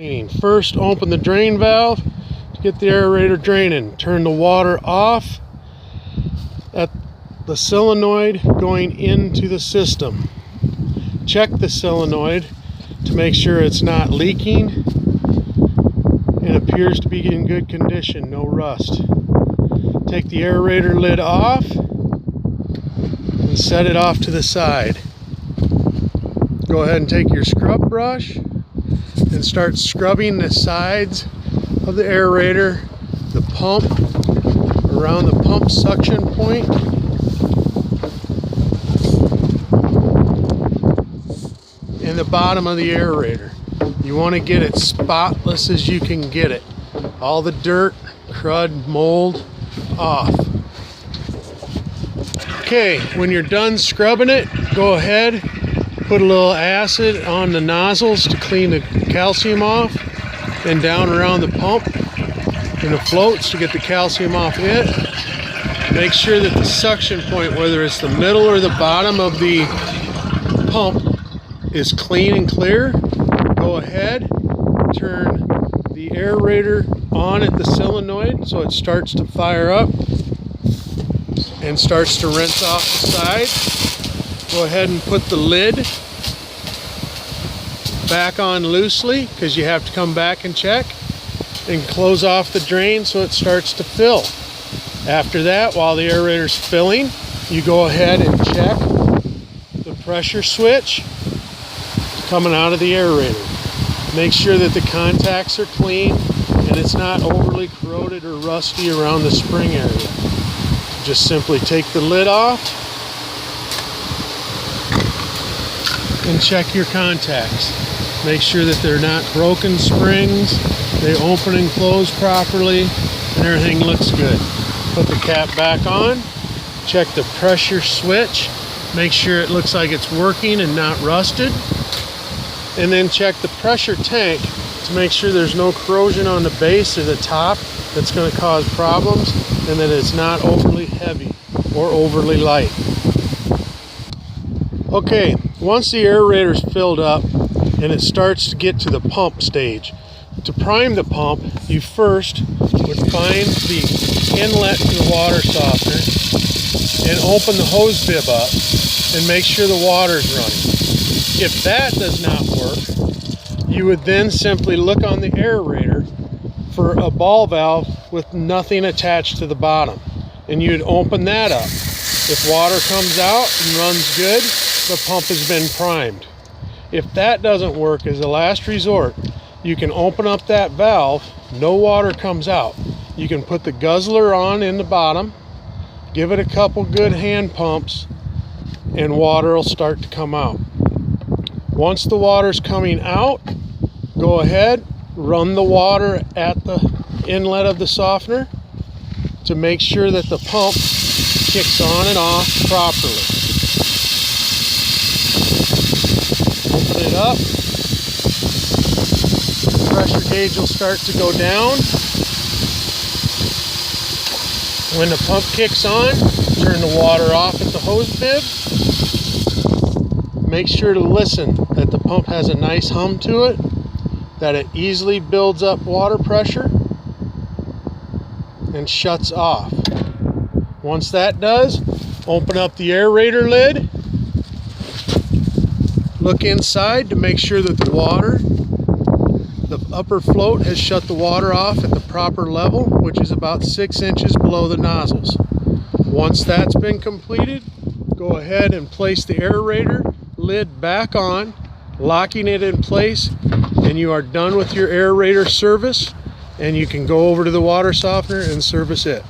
Cleaning. First, open the drain valve to get the aerator draining. Turn the water off at the solenoid going into the system. Check the solenoid to make sure it's not leaking and appears to be in good condition, no rust. Take the aerator lid off and set it off to the side. Go ahead and take your scrub brush and start scrubbing the sides of the aerator, the pump, around the pump suction point, and the bottom of the aerator. You want to get it spotless as you can get it. All the dirt, crud, mold off. Okay, when you're done scrubbing it, go ahead, put a little acid on the nozzles to clean the calcium off, and down around the pump and the floats to get the calcium off it. Make sure that the suction point, whether it's the middle or the bottom of the pump, is clean and clear. Go ahead, turn the aerator on at the solenoid so it starts to fire up and starts to rinse off the side. Go ahead and put the lid back on loosely, because you have to come back and check, and close off the drain so it starts to fill. After that, while the aerator's filling, you go ahead and check the pressure switch coming out of the aerator. Make sure that the contacts are clean and it's not overly corroded or rusty around the spring area. Just simply take the lid off and check your contacts. Make sure that they're not broken springs, they open and close properly, and everything looks good. Put the cap back on, check the pressure switch, make sure it looks like it's working and not rusted, and then check the pressure tank to make sure there's no corrosion on the base or the top that's going to cause problems, and that it's not overly heavy or overly light. Okay, once the aerator's filled up and it starts to get to the pump stage, to prime the pump, you first would find the inlet to the water softener and open the hose bib up and make sure the water's running. If that does not work, you would then simply look on the aerator for a ball valve with nothing attached to the bottom, and you'd open that up. If water comes out and runs good, the pump has been primed. If that doesn't work, as a last resort, you can open up that valve, no water comes out. You can put the guzzler on in the bottom, give it a couple good hand pumps, and water will start to come out. Once the water's coming out, go ahead, run the water at the inlet of the softener to make sure that the pump kicks on and off properly. Open it up. The pressure gauge will start to go down. When the pump kicks on, turn the water off at the hose bib. Make sure to listen that the pump has a nice hum to it, that it easily builds up water pressure and shuts off. Once that does, open up the aerator lid, look inside to make sure that the upper float has shut the water off at the proper level, which is about 6 inches below the nozzles. Once that's been completed, go ahead and place the aerator lid back on, locking it in place, and you are done with your aerator service, and you can go over to the water softener and service it.